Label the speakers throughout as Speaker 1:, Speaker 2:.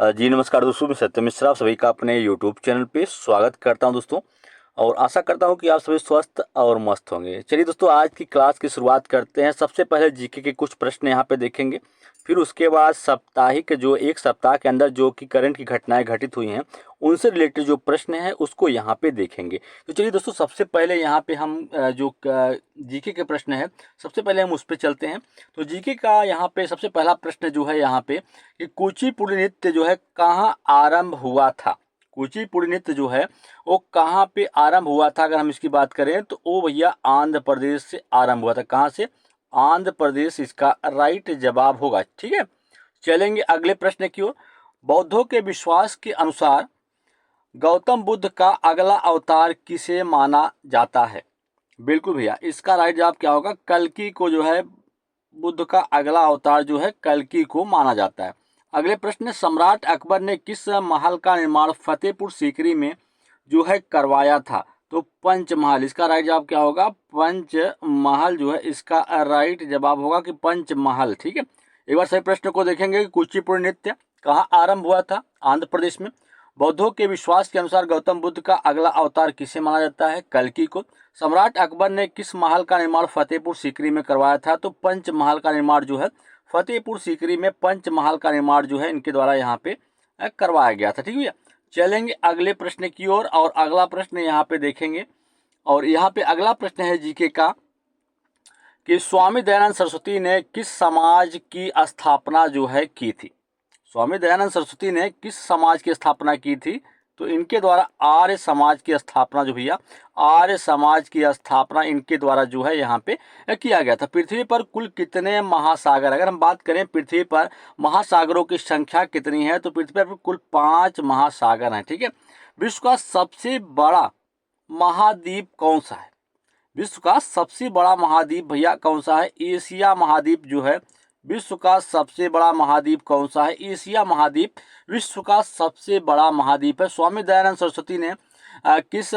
Speaker 1: जी नमस्कार दोस्तों, मैं सत्य मिश्रा आप सभी का अपने यूट्यूब चैनल पे स्वागत करता हूं दोस्तों। और आशा करता हूं कि आप सभी स्वस्थ और मस्त होंगे। चलिए दोस्तों, आज की क्लास की शुरुआत करते हैं। सबसे पहले जीके के कुछ प्रश्न यहां पे देखेंगे, फिर उसके बाद साप्ताहिक जो एक सप्ताह के अंदर जो कि करंट की घटनाएं घटित हुई हैं उनसे रिलेटेड जो प्रश्न हैं उसको यहाँ पे देखेंगे। तो चलिए दोस्तों, सबसे पहले यहाँ पे हम जो जीके के प्रश्न है सबसे पहले हम उस पर चलते हैं। तो जीके का यहाँ पे सबसे पहला प्रश्न जो है यहाँ पे कि कुचिपुड़ी नृत्य जो है कहाँ आरंभ हुआ था। कुचिपुड़ी नृत्य जो है वो कहाँ पे आरंभ हुआ था, अगर हम इसकी बात करें तो वो भैया आंध्र प्रदेश से आरंभ हुआ था। कहाँ से? आंध्र प्रदेश इसका राइट जवाब होगा। ठीक है, चलेंगे अगले प्रश्न की ओर। बौद्धों के विश्वास के अनुसार गौतम बुद्ध का अगला अवतार किसे माना जाता है? बिल्कुल भैया, इसका राइट जवाब क्या होगा? कल्कि को जो है बुद्ध का अगला अवतार जो है कल्कि को माना जाता है। अगले प्रश्न, सम्राट अकबर ने किस महल का निर्माण फतेहपुर सीकरी में जो है करवाया था? तो पंचमहल। इसका राइट जवाब क्या होगा? पंचमहल जो है इसका राइट जवाब होगा कि पंचमहल। ठीक है, एक बार सही प्रश्न को देखेंगे कि कुचिपुड़ी नृत्य कहाँ आरंभ हुआ था? आंध्र प्रदेश में। बौद्धों के विश्वास के अनुसार गौतम बुद्ध का अगला अवतार किसे माना जाता है? कल्कि को। सम्राट अकबर ने किस महल का निर्माण फतेहपुर सीकरी में करवाया था? तो पंचमहल का निर्माण जो है फतेहपुर सीकरी में पंचमहल का निर्माण जो है इनके द्वारा यहाँ पे करवाया गया था। ठीक है, चलेंगे अगले प्रश्न की ओर और अगला प्रश्न यहाँ पे देखेंगे। और यहाँ पे अगला प्रश्न है जीके का कि स्वामी दयानंद सरस्वती ने किस समाज की स्थापना जो है की थी? स्वामी दयानंद सरस्वती ने किस समाज की स्थापना की थी? तो इनके द्वारा आर्य समाज की स्थापना जो भैया आर्य समाज की स्थापना इनके द्वारा जो है यहाँ पे किया गया था। पृथ्वी पर कुल कितने महासागर, अगर हम बात करें पृथ्वी पर महासागरों की संख्या कितनी है, तो पृथ्वी पर कुल 5 महासागर हैं। ठीक है, विश्व का सबसे बड़ा महाद्वीप कौन सा है? विश्व का सबसे बड़ा महाद्वीप भैया कौन सा है? एशिया महाद्वीप जो है विश्व का सबसे बड़ा महाद्वीप कौन सा है? एशिया महाद्वीप विश्व का सबसे बड़ा महाद्वीप है। स्वामी दयानंद सरस्वती ने किस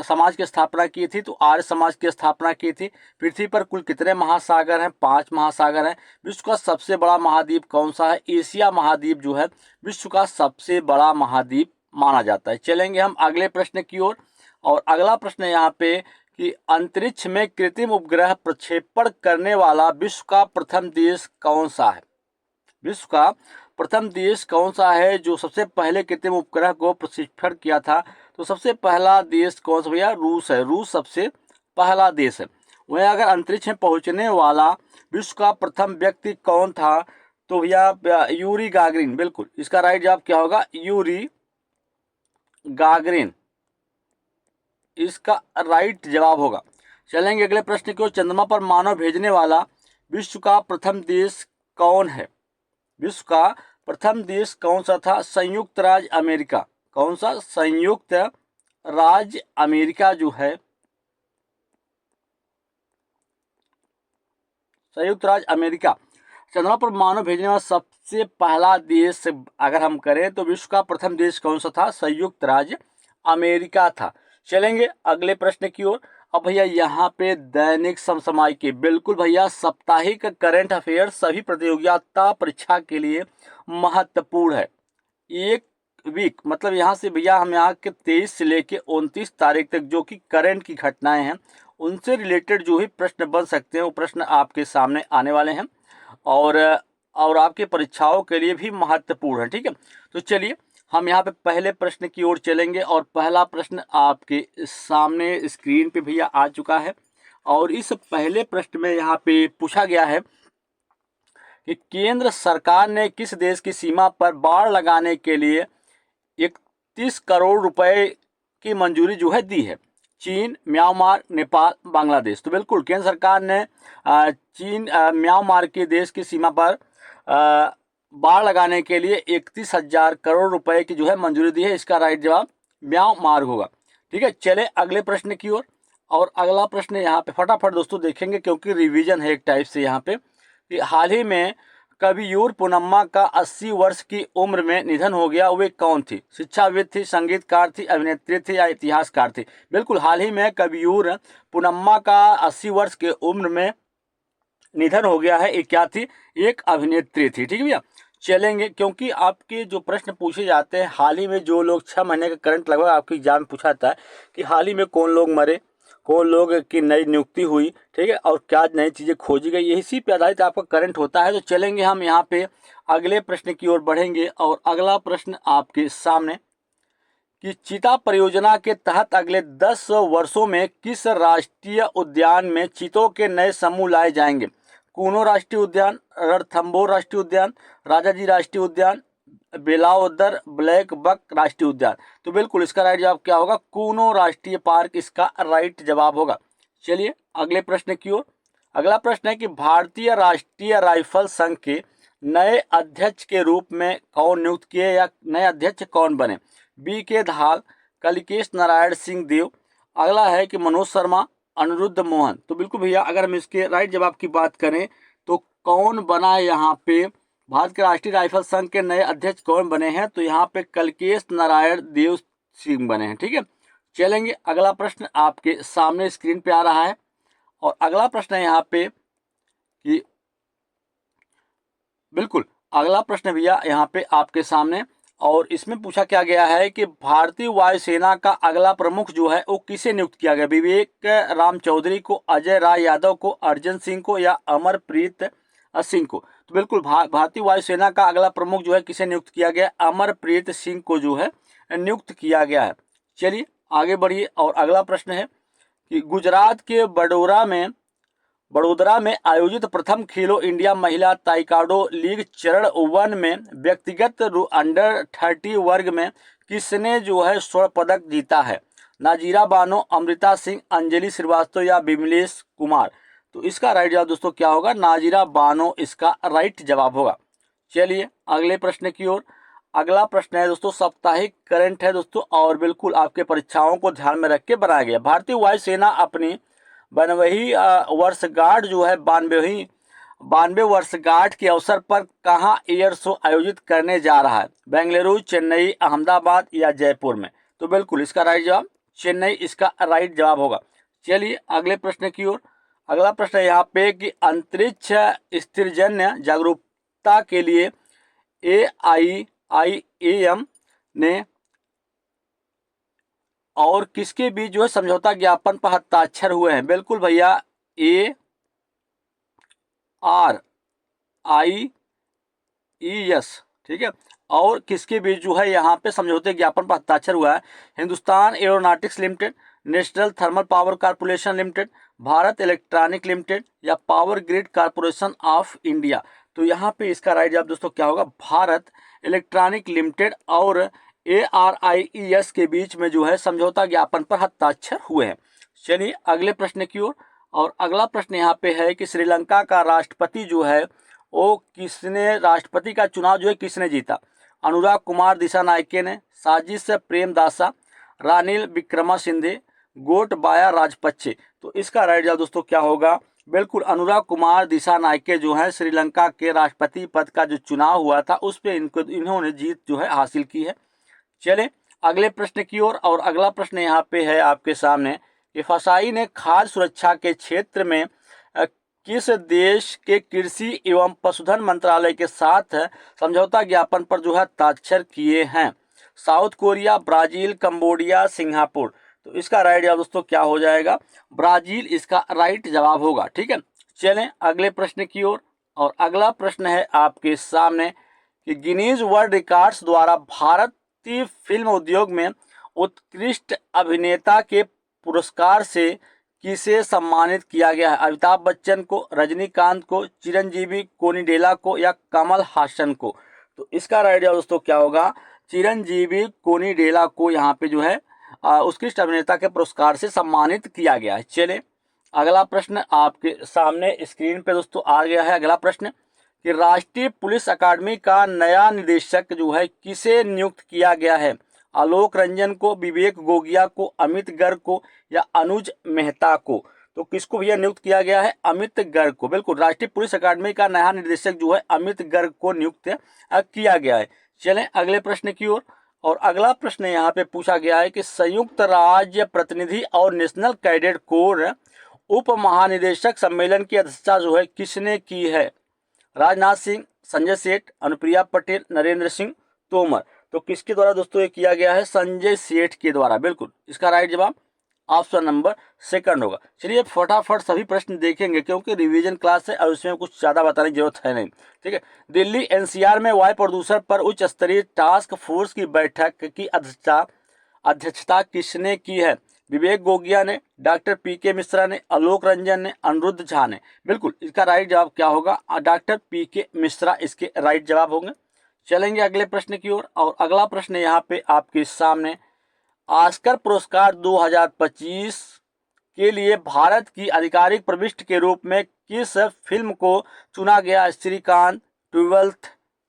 Speaker 1: समाज की स्थापना की थी? तो आर्य समाज की स्थापना की थी। पृथ्वी पर कुल कितने महासागर हैं? 5 महासागर हैं। विश्व का सबसे बड़ा महाद्वीप कौन सा है? एशिया महाद्वीप जो है विश्व का सबसे बड़ा महाद्वीप माना जाता है। चलेंगे हम अगले प्रश्न की ओर और अगला प्रश्न यहाँ पे कि अंतरिक्ष में कृत्रिम उपग्रह प्रक्षेपण करने वाला विश्व का प्रथम देश कौन सा है? विश्व का प्रथम देश कौन सा है जो सबसे पहले कृत्रिम उपग्रह को प्रक्षेपण किया था? तो सबसे पहला देश कौन सा भैया? रूस है। रूस सबसे पहला देश है। वहीं अगर अंतरिक्ष में पहुंचने वाला विश्व का प्रथम व्यक्ति कौन था? तो भैया यूरी गागरिन। बिल्कुल, इसका राइट जवाब क्या होगा? यूरी गागरिन इसका राइट जवाब होगा। चलेंगे अगले प्रश्न की ओर। चंद्रमा पर मानव भेजने वाला विश्व का प्रथम देश कौन है? विश्व का प्रथम देश कौन सा था? संयुक्त राज्य अमेरिका। कौन सा? संयुक्त राज्य अमेरिका जो है संयुक्त राज्य अमेरिका चंद्रमा पर मानव भेजने वाला सबसे पहला देश अगर हम करें तो विश्व का प्रथम देश कौन सा था? संयुक्त राज्य अमेरिका था। चलेंगे अगले प्रश्न की ओर। अब भैया यहाँ पे दैनिक समसामयिक, बिल्कुल भैया साप्ताहिक करंट अफेयर सभी प्रतियोगिता परीक्षा के लिए महत्वपूर्ण है। एक वीक मतलब यहाँ से भैया हम यहाँ के 23 से लेके 29 तारीख तक जो कि करंट की घटनाएं हैं उनसे रिलेटेड जो भी प्रश्न बन सकते हैं वो प्रश्न आपके सामने आने वाले हैं और आपके परीक्षाओं के लिए भी महत्वपूर्ण है। ठीक है, तो चलिए हम यहाँ पे पहले प्रश्न की ओर चलेंगे और पहला प्रश्न आपके सामने स्क्रीन पे भैया आ चुका है। और इस पहले प्रश्न में यहाँ पे पूछा गया है कि केंद्र सरकार ने किस देश की सीमा पर बाड़ लगाने के लिए 31 करोड़ रुपए की मंजूरी जो है दी है? चीन, म्यांमार, नेपाल, बांग्लादेश। तो बिल्कुल केंद्र सरकार ने चीन म्यांमार के देश की सीमा पर बाड़ लगाने के लिए 31,000 करोड़ रुपए की जो है मंजूरी दी है। इसका राइट जवाब म्यांमार होगा। ठीक है, चले अगले प्रश्न की ओर और अगला प्रश्न यहाँ पे फटाफट दोस्तों देखेंगे क्योंकि रिवीजन है एक टाइप से यहाँ पे कि हाल ही में कवियूर पुनम्मा का 80 वर्ष की उम्र में निधन हो गया। वे कौन थी? शिक्षाविद थी, संगीतकार थी, अभिनेत्री थी या इतिहासकार थी? बिल्कुल, हाल ही में कवियूर पुनम्मा का 80 वर्ष की उम्र में निधन हो गया है। ये क्या थी? एक अभिनेत्री थी। ठीक है भैया, चलेंगे, क्योंकि आपके जो प्रश्न पूछे जाते हैं हाल ही में, जो लोग 6 महीने का करंट लगभग आपके एग्जाम में पूछा जाता है कि हाल ही में कौन लोग मरे, कौन लोग की नई नियुक्ति हुई, ठीक है, और क्या नई चीज़ें खोजी गई, इसी पे आधारित आपका करंट होता है। तो चलेंगे हम यहाँ पे अगले प्रश्न की ओर बढ़ेंगे, और अगला प्रश्न आपके सामने कि चीता परियोजना के तहत अगले 10 वर्षों में किस राष्ट्रीय उद्यान में चीतों के नए समूह लाए जाएंगे? कूनो राष्ट्रीय उद्यान, रणथंभौर राष्ट्रीय उद्यान, राजाजी राष्ट्रीय उद्यान, बेलावदर ब्लैक बक राष्ट्रीय उद्यान। तो बिल्कुल इसका राइट जवाब क्या होगा? कूनो राष्ट्रीय पार्क इसका राइट जवाब होगा। चलिए अगले प्रश्न की ओर। अगला प्रश्न है कि भारतीय राष्ट्रीय राइफल संघ के नए अध्यक्ष के रूप में कौन नियुक्त किए, या नए अध्यक्ष कौन बने? बी के धाल, कलिकेश नारायण सिंह देव, अगला है कि मनोज शर्मा, अनिरुद्ध मोहन। तो बिल्कुल भैया, अगर हम इसके राइट जवाब की बात करें तो कौन बना है यहाँ पे, भारत के राष्ट्रीय राइफल संघ के नए अध्यक्ष कौन बने हैं? तो यहाँ पे कलिकेश नारायण देव सिंह बने हैं, ठीक है। चलेंगे अगला प्रश्न आपके सामने स्क्रीन पे आ रहा है, और अगला प्रश्न है यहाँ पे कि बिल्कुल अगला प्रश्न भैया यहाँ पे आपके सामने, और इसमें पूछा क्या गया है कि भारतीय वायुसेना का अगला प्रमुख जो है वो किसे नियुक्त किया गया? विवेक राम चौधरी को, अजय राय यादव को, अर्जन सिंह को, या अमरप्रीत सिंह को? तो बिल्कुल भारतीय वायुसेना का अगला प्रमुख जो है किसे नियुक्त किया गया? अमरप्रीत सिंह को जो है नियुक्त किया गया है। चलिए आगे बढ़िए, और अगला प्रश्न है कि गुजरात के बड़ोदरा में आयोजित प्रथम खेलो इंडिया महिला ताइक्वांडो लीग चरण 1 में व्यक्तिगत अंडर-30 वर्ग में किसने जो है स्वर्ण पदक जीता है? नाजीरा बानो, अमृता सिंह, अंजलि श्रीवास्तव, या विमलेश कुमार? तो इसका राइट जवाब दोस्तों क्या होगा? नाजीरा बानो इसका राइट जवाब होगा। चलिए अगले प्रश्न की ओर। अगला प्रश्न है दोस्तों साप्ताहिक करंट है दोस्तों, और बिल्कुल आपके परीक्षाओं को ध्यान में रख के बनाया गया। भारतीय वायुसेना अपनी 92वीं वर्षगांठ जो है 92 वर्षगांठ के अवसर पर कहाँ एयर शो आयोजित करने जा रहा है? बेंगलुरु, चेन्नई, अहमदाबाद, या जयपुर में? तो बिल्कुल इसका राइट जवाब चेन्नई इसका राइट जवाब होगा। चलिए अगले प्रश्न की ओर। अगला प्रश्न है यहाँ पे कि अंतरिक्ष स्थिरजन्य जागरूकता के लिए AIIAM ने और किसके बीच जो है समझौता ज्ञापन पर हस्ताक्षर हुए हैं? बिल्कुल भैया, ARIES, ठीक है, और किसके बीच जो है यहाँ पे समझौते ज्ञापन पर हस्ताक्षर हुआ है? Hindustan Aeronautics Limited, national thermal power corporation limited, Bharat electronic limited, या power grid corporation of India? तो यहाँ पे इसका राइट जवाब दोस्तों क्या होगा? भारत इलेक्ट्रॉनिक लिमिटेड और ARIES के बीच में जो है समझौता ज्ञापन पर हस्ताक्षर हुए हैं। चलिए अगले प्रश्न की ओर। और अगला प्रश्न यहाँ पे है कि श्रीलंका का राष्ट्रपति जो है वो किसने, राष्ट्रपति का चुनाव जो है किसने जीता? अनुराग कुमार दिसानायके ने, साजिश प्रेमदासा, रानिल विक्रमासिंघे, गोटबाया राजपक्षे? तो इसका राइट जवाब दोस्तों क्या होगा? बिल्कुल अनुराग कुमार दिसानायके जो है श्रीलंका के राष्ट्रपति पद का जो चुनाव हुआ था उस पर इन्होंने जीत जो है हासिल की है। चलें अगले प्रश्न की ओर। और अगला प्रश्न यहाँ पे है आपके सामने कि फसाई ने खाद्य सुरक्षा के क्षेत्र में किस देश के कृषि एवं पशुधन मंत्रालय के साथ समझौता ज्ञापन पर जो है हस्ताक्षर किए हैं? South Korea, Brazil, Cambodia, Singapore? तो इसका राइट जवाब दोस्तों क्या हो जाएगा? ब्राजील इसका राइट जवाब होगा, ठीक है। चलें अगले प्रश्न की ओर। और अगला प्रश्न है आपके सामने कि गिनीज वर्ल्ड रिकॉर्ड्स द्वारा भारतीय फिल्म उद्योग में उत्कृष्ट अभिनेता के पुरस्कार से किसे सम्मानित किया गया है? अमिताभ बच्चन को, रजनीकांत को, चिरंजीवी कोनिडेला को, या कमल हासन को? तो इसका राइट जवाब दोस्तों क्या होगा? चिरंजीवी कोनिडेला को यहाँ पे जो है उत्कृष्ट अभिनेता के पुरस्कार से सम्मानित किया गया है। चले अगला प्रश्न आपके सामने स्क्रीन पे दोस्तों आ गया है। अगला प्रश्न कि राष्ट्रीय पुलिस अकादमी का नया निदेशक जो है किसे नियुक्त किया गया है? आलोक रंजन को, विवेक गोगिया को, अमित गर्ग को, या अनुज मेहता को? तो किसको भैया नियुक्त किया गया है? अमित गर्ग को। बिल्कुल राष्ट्रीय पुलिस अकादमी का नया निदेशक जो है अमित गर्ग को नियुक्त किया गया है। चलें अगले प्रश्न की ओर। और अगला प्रश्न यहाँ पे पूछा गया है कि संयुक्त राज्य प्रतिनिधि और नेशनल कैडेट कोर उप महानिदेशक सम्मेलन की अध्यक्षता जो है किसने की है? राजनाथ सिंह, संजय सेठ, अनुप्रिया पटेल, नरेंद्र सिंह तोमर। तो किसके द्वारा दोस्तों ये किया गया है? संजय सेठ के द्वारा। बिल्कुल इसका राइट जवाब ऑप्शन नंबर सेकंड होगा। चलिए फटाफट सभी प्रश्न देखेंगे क्योंकि रिवीजन क्लास है और उसमें कुछ ज़्यादा बताने की जरूरत है नहीं। ठीक है। दिल्ली एनसीआर में वायु प्रदूषण पर उच्च स्तरीय टास्क फोर्स की बैठक की अध्यक्षता किसने की है? विवेक गोगिया ने, डॉक्टर पीके मिश्रा ने, आलोक रंजन ने, अनिरुद्ध झा ने। बिल्कुल इसका राइट जवाब क्या होगा? डॉक्टर पीके मिश्रा इसके राइट जवाब होंगे। चलेंगे अगले प्रश्न की ओर और अगला प्रश्न यहाँ पे आपके सामने, ऑस्कर पुरस्कार 2025 के लिए भारत की आधिकारिक प्रविष्टि के रूप में किस फिल्म को चुना गया? श्रीकांत, ट्वेल्थ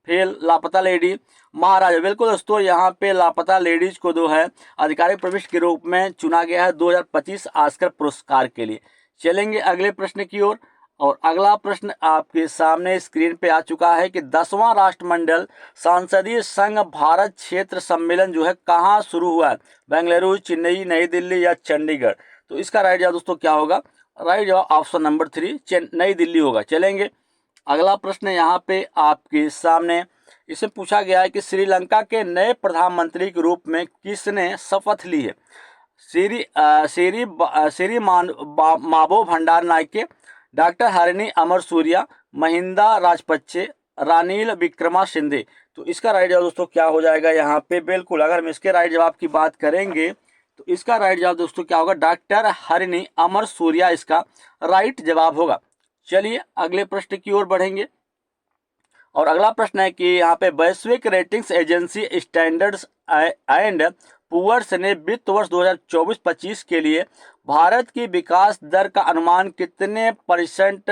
Speaker 1: फेल, लापता लेडी, महाराजा। बिल्कुल दोस्तों यहाँ पे लापता लेडीज को जो है आधिकारिक प्रविष्टि के रूप में चुना गया है 2025 ऑस्कर पुरस्कार के लिए। चलेंगे अगले प्रश्न की ओर और अगला प्रश्न आपके सामने स्क्रीन पे आ चुका है कि 10वां राष्ट्रमंडल संसदीय संघ भारत क्षेत्र सम्मेलन जो है कहाँ शुरू हुआ है? बेंगलुरु, चेन्नई, नई दिल्ली या चंडीगढ़। तो इसका राइट जवाब दोस्तों क्या होगा? राइट जवाब ऑप्शन नंबर 3 नई दिल्ली होगा। चलेंगे अगला प्रश्न यहाँ पे आपके सामने, इसमें पूछा गया है कि श्रीलंका के नए प्रधानमंत्री के रूप में किसने शपथ ली है? श्री माबो भंडार नायके, डॉक्टर हरिणी अमर सूर्या, महिंदा राजपक्षे, रानिल विक्रमासिंघे। तो इसका राइट जवाब दोस्तों क्या हो जाएगा यहाँ पे? बिल्कुल अगर हम इसके राइट जवाब की बात करेंगे तो इसका राइट जवाब दोस्तों क्या होगा? डॉक्टर हरिणी अमर सूर्या इसका राइट जवाब होगा। चलिए अगले प्रश्न की ओर बढ़ेंगे और अगला प्रश्न है कि यहाँ पे वैश्विक ratings agency Standards and Poor's ने वित्त वर्ष 2024-25 के लिए भारत की विकास दर का अनुमान कितने %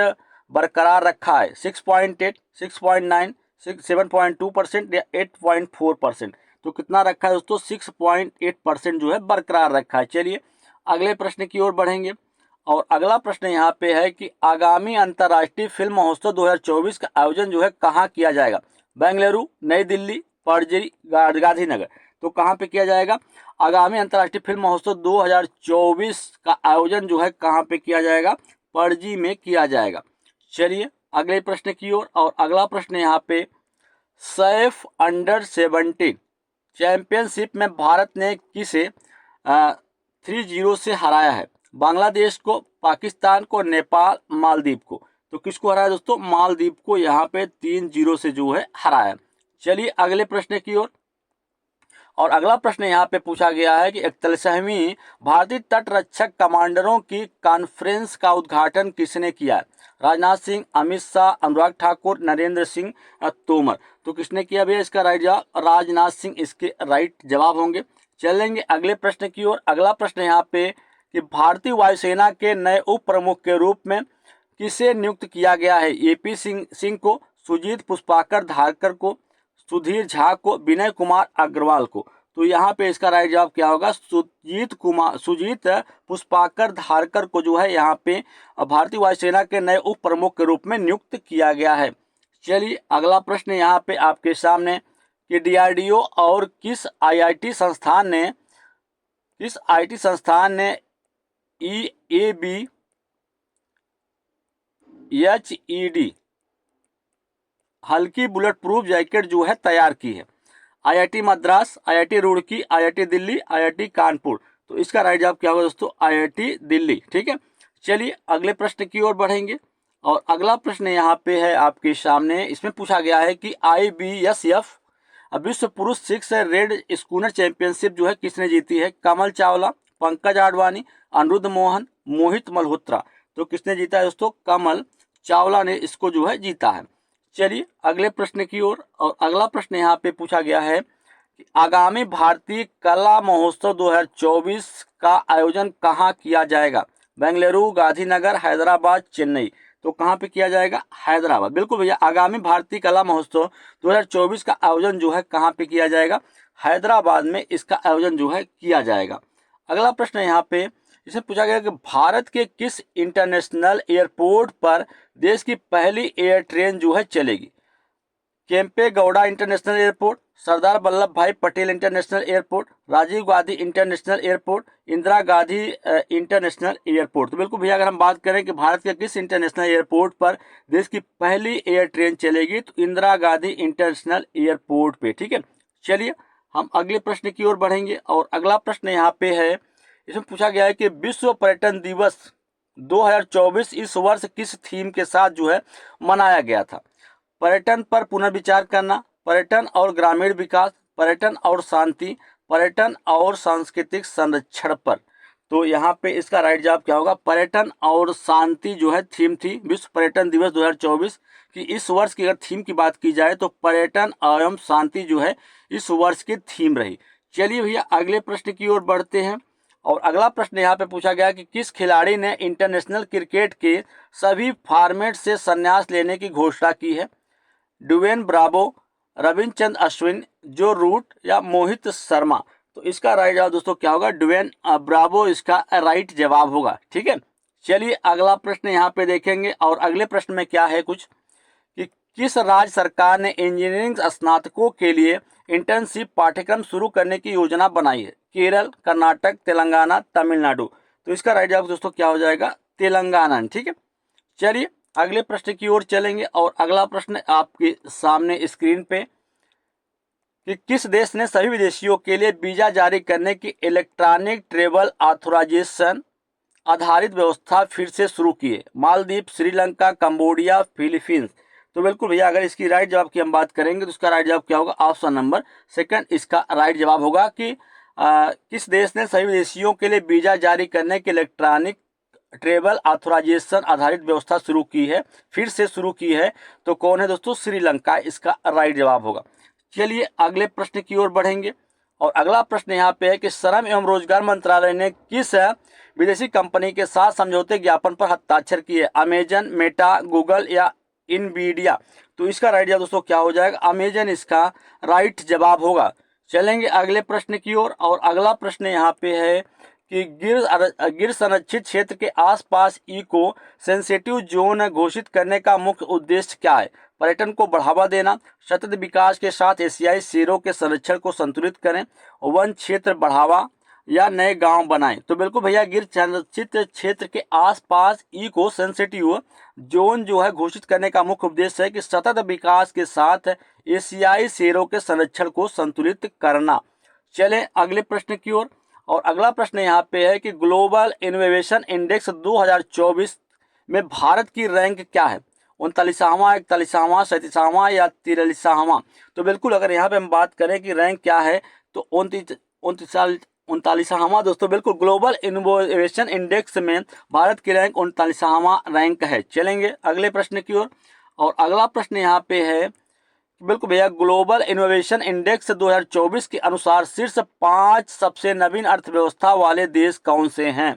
Speaker 1: बरकरार रखा है? 6.8, 6.9, 7.2% या 8.4%। तो कितना रखा है दोस्तों? 6.8% जो है बरकरार रखा है। चलिए अगले प्रश्न की ओर बढ़ेंगे और अगला प्रश्न यहाँ पे है कि आगामी अंतर्राष्ट्रीय फिल्म महोत्सव 2024 का आयोजन जो है कहाँ किया जाएगा? बेंगलुरु, नई दिल्ली, पणजी, गांधीनगर। तो कहाँ पे किया जाएगा? आगामी अंतर्राष्ट्रीय फिल्म महोत्सव 2024 का आयोजन जो है कहाँ पे किया जाएगा? पणजी में किया जाएगा। चलिए अगले प्रश्न की ओर और अगला प्रश्न यहाँ पे, सैफ अंडर-17 चैंपियनशिप में भारत ने किसे 3-0 से हराया है? बांग्लादेश को, पाकिस्तान को, नेपाल, मालदीव को। तो किसको हराया दोस्तों? मालदीव को यहाँ पे 3-0 से जो है हराया। चलिए अगले प्रश्न की ओर और अगला प्रश्न यहाँ पे पूछा गया है कि 41वीं भारतीय तटरक्षक कमांडरों की कॉन्फ्रेंस का उद्घाटन किसने किया है? राजनाथ सिंह, अमित शाह, अनुराग ठाकुर, नरेंद्र सिंह तोमर। तो किसने किया भैया? इसका राइट जवाब राजनाथ सिंह इसके राइट जवाब होंगे। चलेंगे अगले प्रश्न की ओर। अगला प्रश्न यहाँ पे कि भारतीय वायुसेना के नए उप प्रमुख के रूप में किसे नियुक्त किया गया है? AP सिंह को, सुजीत पुष्पाकर धारकर को, सुधीर झा को, विनय कुमार अग्रवाल को। तो यहाँ पे इसका राइट जवाब क्या होगा? सुजीत पुष्पाकर धारकर को जो है यहाँ पे भारतीय वायुसेना के नए उप प्रमुख के रूप में नियुक्त किया गया है। चलिए अगला प्रश्न यहाँ पे आपके सामने कि DRDO और किस IT संस्थान ने EAB HED हल्की बुलेट प्रूफ जैकेट जो है तैयार की है? IIT Madras, IIT Roorkee, IIT Delhi, IIT Kanpur. तो इसका राइट जवाब क्या होगा दोस्तों? IIT दिल्ली। ठीक है। चलिए अगले प्रश्न की ओर बढ़ेंगे और अगला प्रश्न यहाँ पे है आपके सामने, इसमें पूछा गया है कि IBSF विश्व पुरुष 6 रेड स्कूनर चैंपियनशिप जो है किसने जीती है? कमल चावला, पंकज आडवाणी, अनिरुद्ध मोहन, मोहित मल्होत्रा। तो किसने जीता है दोस्तों? कमल चावला ने इसको जो है जीता है। चलिए अगले प्रश्न की ओर और अगला प्रश्न यहाँ पे पूछा गया है कि आगामी भारतीय कला महोत्सव 2024 का आयोजन कहाँ किया जाएगा? बेंगलुरु, गांधीनगर, हैदराबाद, चेन्नई। तो कहाँ पे किया जाएगा? हैदराबाद। बिल्कुल भैया आगामी भारतीय कला महोत्सव 2024 का आयोजन जो है कहाँ पे किया जाएगा? हैदराबाद में इसका आयोजन जो है किया जाएगा। अगला प्रश्न यहाँ पे इसमें पूछा गया कि भारत के किस इंटरनेशनल एयरपोर्ट पर देश की पहली एयर ट्रेन जो है चलेगी? Kempe Gowda international airport, Sardar Vallabh Bhai Patel international airport, Rajiv Gandhi international airport, Indira Gandhi international airport. तो बिल्कुल भैया अगर हम बात करें कि भारत के किस इंटरनेशनल एयरपोर्ट पर देश की पहली एयर ट्रेन चलेगी, तो इंदिरा गांधी इंटरनेशनल एयरपोर्ट पे। ठीक है, चलिए हम अगले प्रश्न की ओर बढ़ेंगे और अगला प्रश्न यहाँ पे है, इसमें पूछा गया है कि विश्व पर्यटन दिवस 2024 इस वर्ष किस थीम के साथ जो है मनाया गया था। पर्यटन पर पुनर्विचार करना, पर्यटन और ग्रामीण विकास, पर्यटन और शांति, पर्यटन और सांस्कृतिक संरक्षण पर। तो यहाँ पे इसका राइट जवाब क्या होगा, पर्यटन और शांति जो है थीम थी विश्व पर्यटन दिवस 2024 की। इस वर्ष की अगर थीम की बात की जाए तो पर्यटन एवं शांति जो है इस वर्ष की थीम रही। चलिए भैया अगले प्रश्न की ओर बढ़ते हैं और अगला प्रश्न यहाँ पे पूछा गया कि किस खिलाड़ी ने इंटरनेशनल क्रिकेट के सभी फॉर्मेट से संन्यास लेने की घोषणा की है। ड्वेन ब्रावो, रविचंद्रन अश्विन, जो रूट या मोहित शर्मा। तो इसका राइट जवाब दोस्तों क्या होगा, ड्वेन ब्रावो इसका राइट जवाब होगा। ठीक है, चलिए अगला प्रश्न यहाँ पे देखेंगे और अगले प्रश्न में क्या है कुछ कि किस राज्य सरकार ने इंजीनियरिंग स्नातकों के लिए इंटर्नशिप पाठ्यक्रम शुरू करने की योजना बनाई है। केरल, कर्नाटक, तेलंगाना, तमिलनाडु। तो इसका राइट जवाब दोस्तों क्या हो जाएगा, तेलंगाना। ठीक है, चलिए अगले प्रश्न की ओर चलेंगे और अगला प्रश्न आपके सामने स्क्रीन पे कि किस देश ने सभी विदेशियों के लिए वीजा जारी करने की इलेक्ट्रॉनिक ट्रेवल ऑथराइजेशन आधारित व्यवस्था फिर से शुरू की है। Maldives, Sri Lanka, Cambodia, Philippines. तो बिल्कुल भैया अगर इसकी राइट जवाब की हम बात करेंगे तो इसका राइट जवाब क्या होगा, ऑप्शन नंबर सेकंड इसका राइट जवाब होगा कि किस देश ने सभी विदेशियों के लिए वीजा जारी करने की इलेक्ट्रॉनिक ट्रेवल ऑथराइजेशन आधारित व्यवस्था शुरू की है, फिर से शुरू की है। तो कौन है दोस्तों, श्रीलंका इसका राइट जवाब होगा। चलिए अगले प्रश्न की ओर बढ़ेंगे और अगला प्रश्न यहाँ पे है कि श्रम एवं रोजगार मंत्रालय ने किस विदेशी कंपनी के साथ समझौते ज्ञापन पर हस्ताक्षर किए। अमेजन, मेटा, गूगल या इनवीडिया। तो इसका राइट जवाब दोस्तों क्या हो जाएगा, अमेजन इसका राइट जवाब होगा। चलेंगे अगले प्रश्न की ओर और अगला प्रश्न यहाँ पे है कि गिर संरक्षित क्षेत्र के आसपास इको सेंसिटिव जोन घोषित करने का मुख्य उद्देश्य क्या है। पर्यटन को बढ़ावा देना, सतत विकास के साथ एशियाई शेरों के संरक्षण को संतुलित करें, वन क्षेत्र बढ़ावा या नए गांव बनाएं। तो बिल्कुल भैया गिर संरक्षित क्षेत्र के आसपास इको सेंसिटिव जोन जो है घोषित करने का मुख्य उद्देश्य है कि सतत विकास के साथ एशियाई शेरों के संरक्षण को संतुलित करना। चले अगले प्रश्न की ओर और अगला प्रश्न यहाँ पे है कि ग्लोबल इनोवेशन इंडेक्स 2024 में भारत की रैंक क्या है, 39वां, 41वां, 37वां या 43वां। तो बिल्कुल अगर यहाँ पे हम बात करें कि रैंक क्या है तो 39वां दोस्तों, बिल्कुल ग्लोबल इनोवेशन इंडेक्स में भारत की रैंक 39वां रैंक है। चलेंगे अगले प्रश्न की ओर और अगला प्रश्न यहाँ पे है बिल्कुल भैया ग्लोबल इनोवेशन इंडेक्स 2024 के अनुसार शीर्ष 5 सबसे नवीन अर्थव्यवस्था वाले देश कौन से हैं।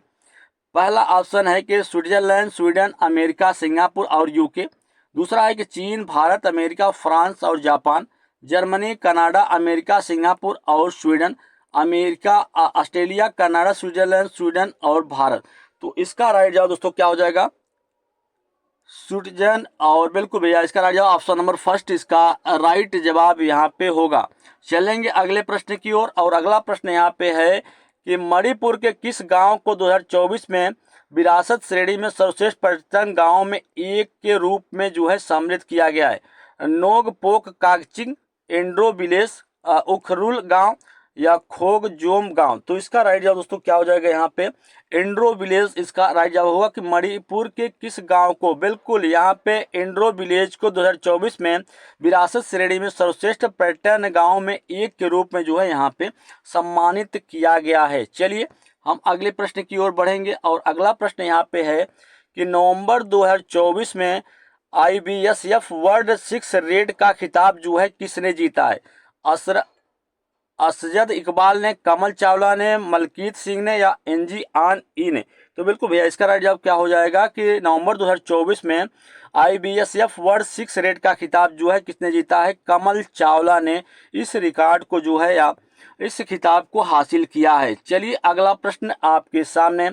Speaker 1: पहला ऑप्शन है कि स्विट्जरलैंड, स्वीडन, अमेरिका, सिंगापुर और यूके। दूसरा है कि चीन, भारत, अमेरिका, फ्रांस और Japan. Germany, Canada, America, Singapore और Sweden. America, Australia, Canada, Switzerland, Sweden और भारत। तो इसका राइट जवाब दोस्तों क्या हो जाएगा, स्विट्जरलैंड। और बिल्कुल भैया इसका राइट जवाब ऑप्शन नंबर फर्स्ट इसका राइट जवाब यहाँ पे होगा। चलेंगे अगले प्रश्न की ओर और अगला प्रश्न यहाँ पे है कि मणिपुर के किस गांव को 2024 में विरासत श्रेणी में सर्वश्रेष्ठ पर्यटन गांव में एक के रूप में जो है सम्मिलित किया गया है। नोगपोक कागचिंग, एंड्रो विलेज, उखरुल गांव या खोगजोम गांव। तो इसका राइट जवाब दोस्तों क्या हो जाएगा, यहाँ पे एंड्रो विलेज इसका राइट जवाब होगा कि मणिपुर के किस गांव को, बिल्कुल यहाँ पे एंड्रो विलेज को 2024 में विरासत श्रेणी में सर्वश्रेष्ठ पर्यटन गांव में एक के रूप में जो है यहाँ पे सम्मानित किया गया है। चलिए हम अगले प्रश्न की ओर बढ़ेंगे और अगला प्रश्न यहाँ पे है कि नवंबर 2024 में IBSF वर्ल्ड 6 रेड का खिताब जो है किसने जीता है। असजद इकबाल ने, कमल चावला ने, मलकीत सिंह ने या एनजी आन ई ने। तो बिल्कुल भैया इसका राइट जवाब क्या हो जाएगा कि नवंबर 2024 में IBSF वर्ल्ड 6 रेड का खिताब जो है किसने जीता है, कमल चावला ने इस रिकॉर्ड को जो है या इस खिताब को हासिल किया है। चलिए अगला प्रश्न आपके सामने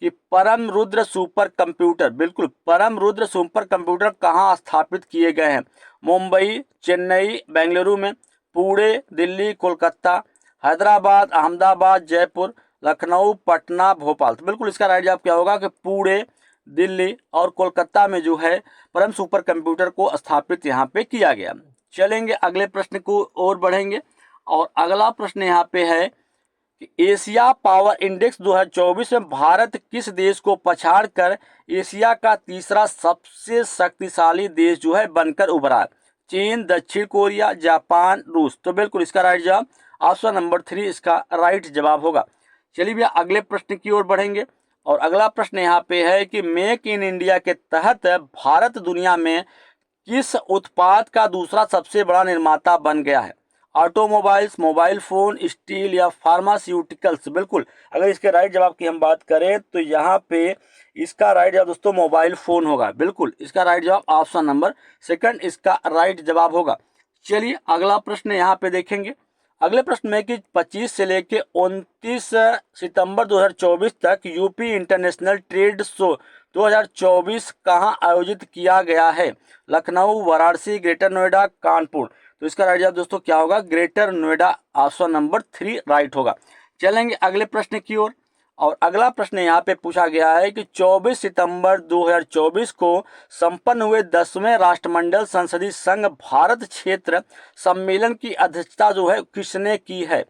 Speaker 1: कि परम रुद्र सुपर कंप्यूटर, बिल्कुल परम रुद्र सुपर कंप्यूटर कहाँ स्थापित किए गए हैं? मुंबई, चेन्नई, बेंगलुरु में, पुणे, दिल्ली, कोलकाता, हैदराबाद, अहमदाबाद, जयपुर, लखनऊ, पटना, भोपाल। तो बिल्कुल इसका राइट जवाब क्या होगा कि पुणे, दिल्ली और कोलकाता में जो है परम सुपर कंप्यूटर को स्थापित यहाँ पे किया गया। चलेंगे अगले प्रश्न को और बढ़ेंगे, और अगला प्रश्न यहाँ पे है कि एशिया पावर इंडेक्स 2024 में भारत किस देश को पछाड़कर एशिया का तीसरा सबसे शक्तिशाली देश जो है बनकर उभरा? चीन, दक्षिण कोरिया, जापान, रूस। तो बिल्कुल इसका राइट जवाब ऑप्शन नंबर 3 इसका राइट जवाब होगा। चलिए भैया अगले प्रश्न की ओर बढ़ेंगे, और अगला प्रश्न यहाँ पे है कि मेक इन इंडिया के तहत भारत दुनिया में किस उत्पाद का दूसरा सबसे बड़ा निर्माता बन गया है? ऑटोमोबाइल्स, मोबाइल फोन, स्टील या फार्मास्यूटिकल्स। बिल्कुल अगर इसके राइट जवाब की हम बात करें तो यहाँ पे इसका राइट जवाब दोस्तों मोबाइल फोन होगा। बिल्कुल इसका राइट जवाब ऑप्शन नंबर 2 इसका राइट जवाब होगा। चलिए अगला प्रश्न यहाँ पे देखेंगे। अगले प्रश्न में कि 25 से लेकर 29 सितंबर 2024 तक यूपी इंटरनेशनल ट्रेड शो 2024 कहाँ आयोजित किया गया है? लखनऊ, वाराणसी, ग्रेटर नोएडा, कानपुर। तो इसका राइट जवाब दोस्तों क्या होगा? Greater Noida, option number 3 right होगा। चलेंगे अगले प्रश्न की ओर, और अगला प्रश्न यहाँ पे पूछा गया है कि 24 सितंबर 2024 को संपन्न हुए 10वें राष्ट्रमंडल संसदीय संघ भारत क्षेत्र सम्मेलन की अध्यक्षता जो है किसने की है?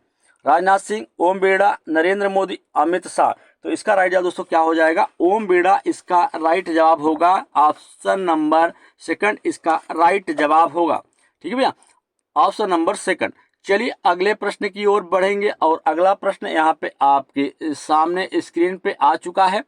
Speaker 1: राजनाथ सिंह, ओम बिरला, नरेंद्र मोदी, अमित शाह। तो इसका राइट जवाब दोस्तों क्या हो जाएगा? ओम बिरला इसका राइट जवाब होगा। ऑप्शन नंबर 2 इसका राइट जवाब होगा। ठीक है भैया, ऑप्शन नंबर 2। चलिए अगले प्रश्न की ओर बढ़ेंगे, और अगला प्रश्न यहाँ पे आपके सामने स्क्रीन पे आ चुका है,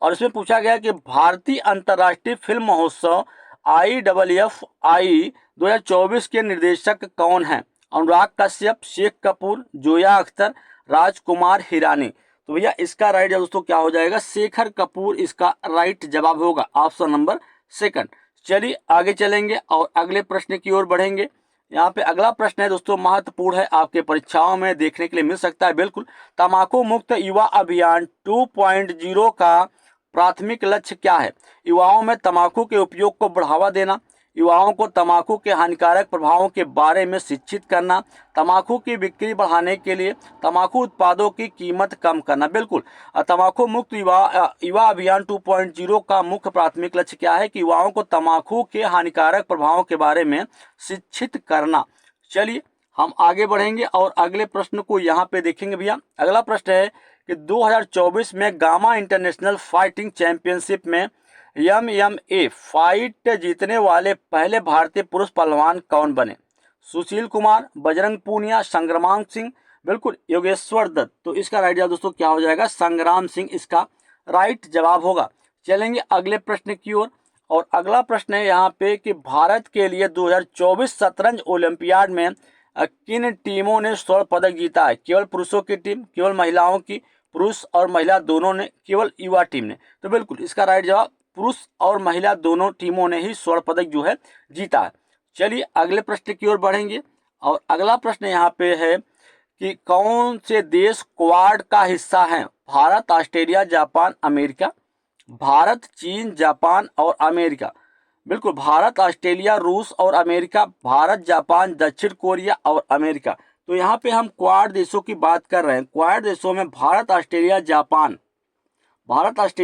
Speaker 1: और इसमें पूछा गया कि भारतीय अंतर्राष्ट्रीय फिल्म महोत्सव IAAFI 2024 के निर्देशक कौन हैं? अनुराग कश्यप, शेख कपूर, जोया अख्तर, राजकुमार हिरानी। तो भैया इसका राइट दोस्तों क्या हो जाएगा? शेखर कपूर इसका राइट जवाब होगा, ऑप्शन नंबर 2। चलिए आगे चलेंगे और अगले प्रश्न की ओर बढ़ेंगे। यहाँ पे अगला प्रश्न है दोस्तों, महत्वपूर्ण है, आपके परीक्षाओं में देखने के लिए मिल सकता है। बिल्कुल, तंबाकू मुक्त युवा अभियान 2.0 का प्राथमिक लक्ष्य क्या है? युवाओं में तंबाकू के उपयोग को बढ़ावा देना, युवाओं को तंबाकू के हानिकारक प्रभावों के बारे में शिक्षित करना, तंबाकू की बिक्री बढ़ाने के लिए तंबाकू उत्पादों की कीमत कम करना। बिल्कुल, तंबाकू मुक्त युवा अभियान 2.0 का मुख्य प्राथमिक लक्ष्य क्या है? कि युवाओं को तंबाकू के हानिकारक प्रभावों के बारे में शिक्षित करना। चलिए हम आगे बढ़ेंगे और अगले प्रश्न को यहाँ पे देखेंगे भैया। अगला प्रश्न है कि 2024 में गामा इंटरनेशनल फाइटिंग चैंपियनशिप में MMA फाइट जीतने वाले पहले भारतीय पुरुष पहलवान कौन बने? सुशील कुमार, बजरंग पूनिया, संग्राम सिंह, बिल्कुल योगेश्वर दत्त। तो इसका राइट जवाब दोस्तों क्या हो जाएगा? संग्राम सिंह इसका राइट जवाब होगा। चलेंगे अगले प्रश्न की ओर, और अगला प्रश्न है यहाँ पे कि भारत के लिए 2024 शतरंज ओलंपियाड में किन टीमों ने स्वर्ण पदक जीता है? केवल पुरुषों की टीम, केवल महिलाओं की, पुरुष और महिला दोनों ने, केवल युवा टीम ने? तो बिल्कुल इसका राइट जवाब पुरुष और महिला दोनों टीमों ने ही स्वर्ण पदक जो है जीता है। चलिए अगले प्रश्न की ओर बढ़ेंगे, और अगला प्रश्न यहाँ पे है कि कौन से देश क्वाड का हिस्सा हैं? Bharat, Australia, Japan, America. Bharat, चीन, जापान और अमेरिका। बिल्कुल, भारत, ऑस्ट्रेलिया, रूस और अमेरिका। भारत, जापान, दक्षिण कोरिया और अमेरिका। तो यहाँ पे हम क्वाड देशों की बात कर रहे हैं। क्वाड देशों में भारत, ऑस्ट्रेलिया,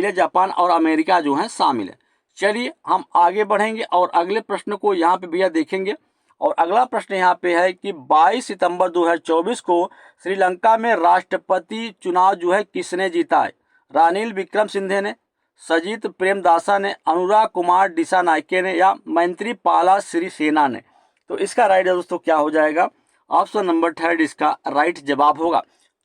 Speaker 1: जापान और अमेरिका जो है शामिल है। चलिए हम आगे बढ़ेंगे और अगले प्रश्न को यहाँ पे भैया देखेंगे, और अगला प्रश्न यहाँ पे है कि 22 सितंबर 2024 को श्रीलंका में राष्ट्रपति चुनाव जो है किसने जीता है? रानिल विक्रमसिंघे ने, सजीत प्रेमदासा ने, अनुराग कुमार दिसानायके ने, या मैत्रीपाला सिरिसेना ने? तो इसका राइट दोस्तों क्या हो जाएगा? ऑप्शन नंबर 3 इसका राइट जवाब होगा।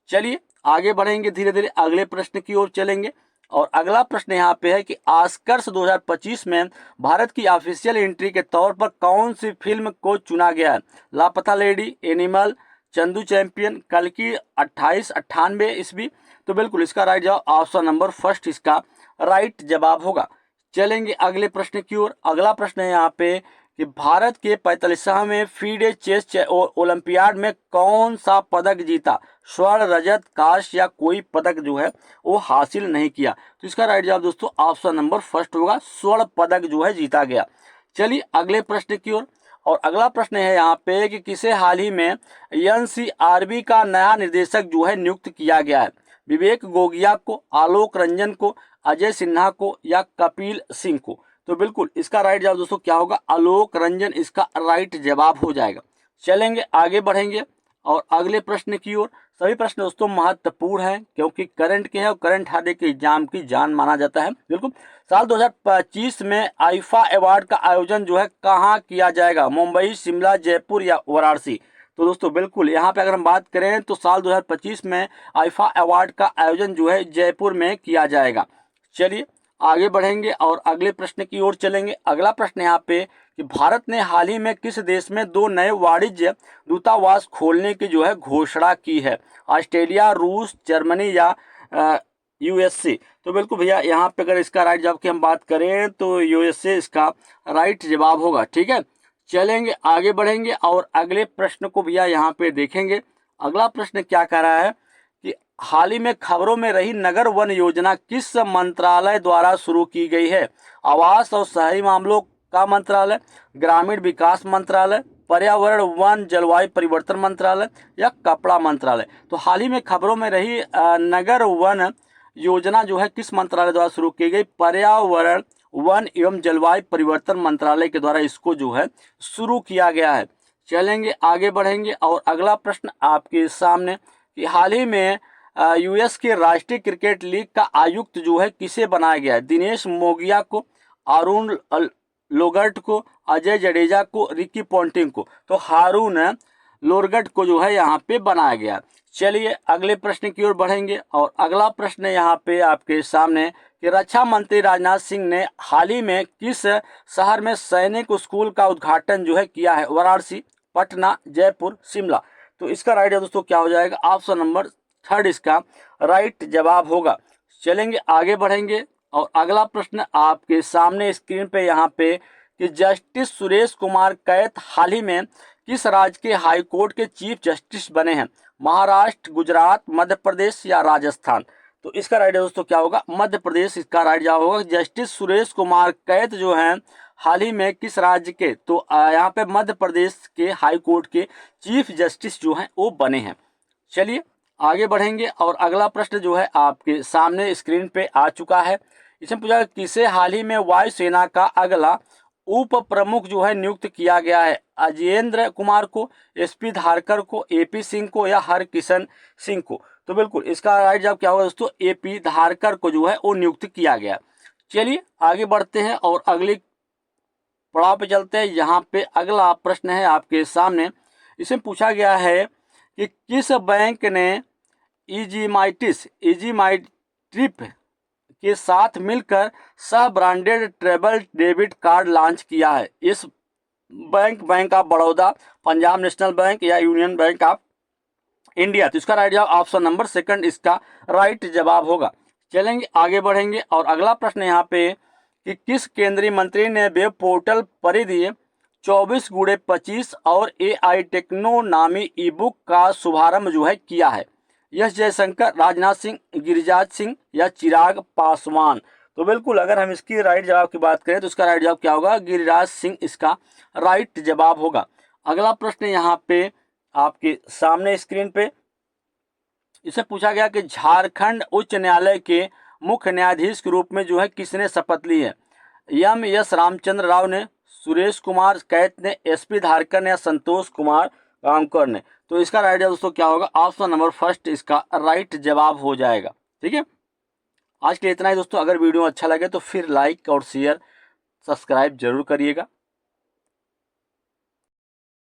Speaker 1: चलिए आगे बढ़ेंगे, धीरे धीरे अगले प्रश्न की ओर चलेंगे, और अगला प्रश्न यहाँ पे है कि ऑस्कर्स 2025 में भारत की ऑफिशियल एंट्री के तौर पर कौन सी फिल्म को चुना गया है? लापता लेडी, एनिमल, चंदू चैंपियन, कल्कि 2898 ईस्वी। तो बिल्कुल इसका राइट जवाब ऑप्शन नंबर 1 इसका राइट जवाब होगा। चलेंगे अगले प्रश्न की ओर। अगला प्रश्न है यहाँ पे कि भारत के 45वें फीडे चेस ओलंपियाड में कौन सा पदक जीता? स्वर्ण, रजत, कांस्य या कोई पदक जो है वो हासिल नहीं किया। तो इसका राइट जवाब दोस्तों ऑप्शन नंबर फर्स्ट होगा, स्वर्ण पदक जो है जीता गया। चलिए अगले प्रश्न की ओर। और अगला प्रश्न है यहाँ पे कि किसे हाल ही में एनसीआरबी का नया निर्देशक जो है नियुक्त किया गया है? विवेक गोगिया को, आलोक रंजन को, अजय सिन्हा को या कपिल सिंह को? तो बिल्कुल इसका राइट जवाब दोस्तों क्या होगा? आलोक रंजन इसका राइट जवाब हो जाएगा। चलेंगे आगे बढ़ेंगे और अगले प्रश्न की ओर। सभी प्रश्न दोस्तों महत्वपूर्ण है क्योंकि करंट के हैं और करंट हर एक एग्जाम की जान माना जाता है। बिल्कुल साल 2025 में आईफा अवार्ड का आयोजन जो है कहाँ किया जाएगा? मुंबई, शिमला, जयपुर या वाराणसी? तो दोस्तों बिल्कुल यहाँ पे अगर हम बात करें तो साल 2025 में आईफा अवार्ड का आयोजन जो है जयपुर में किया जाएगा। चलिए आगे बढ़ेंगे और अगले प्रश्न की ओर चलेंगे। अगला प्रश्न यहाँ पे कि भारत ने हाल ही में किस देश में 2 नए वाणिज्य दूतावास खोलने की जो है घोषणा की है? ऑस्ट्रेलिया, रूस, जर्मनी या यूएसए? तो बिल्कुल भैया यहाँ पे अगर इसका राइट जवाब की हम बात करें तो यूएसए इसका राइट जवाब होगा। ठीक है, चलेंगे आगे बढ़ेंगे और अगले प्रश्न को भैया यहाँ पे देखेंगे। अगला प्रश्न क्या कह रहा है कि हाल ही में खबरों में रही नगर वन योजना किस मंत्रालय द्वारा शुरू की गई है? आवास और शहरी मामलों का मंत्रालय, ग्रामीण विकास मंत्रालय, पर्यावरण वन जलवायु परिवर्तन मंत्रालय या कपड़ा मंत्रालय? तो हाल ही में खबरों में रही नगर वन योजना जो है किस मंत्रालय द्वारा शुरू की गई? पर्यावरण वन एवं जलवायु परिवर्तन मंत्रालय के द्वारा इसको जो है शुरू किया गया है। चलेंगे आगे बढ़ेंगे और अगला प्रश्न आपके सामने कि हाल ही में यूएस के राष्ट्रीय क्रिकेट लीग का आयुक्त जो है किसे बनाया गया है? दिनेश मोगिया को, अरुण लोगट को, अजय जडेजा को, रिकी पॉन्टिंग को? तो हारून लोरगट को जो है यहाँ पे बनाया गया। चलिए अगले प्रश्न की ओर बढ़ेंगे और अगला प्रश्न यहाँ पे आपके सामने कि रक्षा मंत्री राजनाथ सिंह ने हाल ही में किस शहर में सैनिक स्कूल का उद्घाटन जो है किया है? वाराणसी, पटना, जयपुर, शिमला? तो इसका राइट दोस्तों क्या हो जाएगा? ऑप्शन नंबर थर्ड इसका राइट जवाब होगा। चलेंगे आगे बढ़ेंगे और अगला प्रश्न आपके सामने स्क्रीन पे यहाँ पे कि जस्टिस सुरेश कुमार कैत हाल ही में किस राज्य के हाई कोर्ट के चीफ जस्टिस बने हैं? महाराष्ट्र, गुजरात, मध्य प्रदेश या राजस्थान? तो इसका राइट दोस्तों क्या होगा? मध्य प्रदेश इसका राइट जवाब होगा। जस्टिस सुरेश कुमार कैत जो हैं हाल ही में किस राज्य के? तो यहाँ पे मध्य प्रदेश के हाई कोर्ट के चीफ जस्टिस जो हैं वो बने हैं। चलिए आगे बढ़ेंगे और अगला प्रश्न जो है आपके सामने स्क्रीन पे आ चुका है। इसमें पूछा किसे हाल ही में वायुसेना का अगला उप प्रमुख जो है नियुक्त किया गया है? अजेंद्र कुमार को, एसपी धारकर को, एपी सिंह को या हरकिशन सिंह को? तो बिल्कुल इसका राइट जवाब क्या होगा दोस्तों? एपी धारकर को जो है वो नियुक्त किया गया। चलिए आगे बढ़ते हैं और अगली पड़ाव पे चलते हैं। यहाँ पे अगला प्रश्न है आपके सामने। इसमें पूछा गया है कि किस बैंक ने इजीमाइट्रिप के साथ मिलकर सह branded travel debit card launch किया है? इस bank of Baroda, Punjab national bank या यूनियन बैंक ऑफ इंडिया? तो इसका राइट जवाब ऑप्शन नंबर सेकंड इसका राइट जवाब होगा। चलेंगे आगे बढ़ेंगे और अगला प्रश्न यहाँ पे कि किस केंद्रीय मंत्री ने वेब पोर्टल परिधि 24x25 और AI टेक्नो नामी ई बुक का शुभारंभ जो है किया है? एस जयशंकर, राजनाथ सिंह, गिरिराज सिंह या चिराग पासवान? तो बिल्कुल अगर हम इसकी राइट जवाब की बात करें तो इसका राइट जवाब क्या होगा? गिरिराज सिंह इसका राइट जवाब होगा। अगला प्रश्न यहाँ पे आपके सामने स्क्रीन पे इसे पूछा गया कि झारखंड उच्च न्यायालय के मुख्य न्यायाधीश के रूप में जो है किसने शपथ ली है? एस रामचंद्र राव ने, सुरेश कुमार कैत ने, एसपी धारकर ने या संतोष कुमार गांवकर ने? तो इसका राइट दोस्तों क्या होगा? ऑप्शन नंबर फर्स्ट इसका राइट जवाब हो जाएगा। ठीक है, आज के लिए इतना ही दोस्तों। अगर वीडियो अच्छा लगे तो फिर लाइक और शेयर सब्सक्राइब जरूर करिएगा।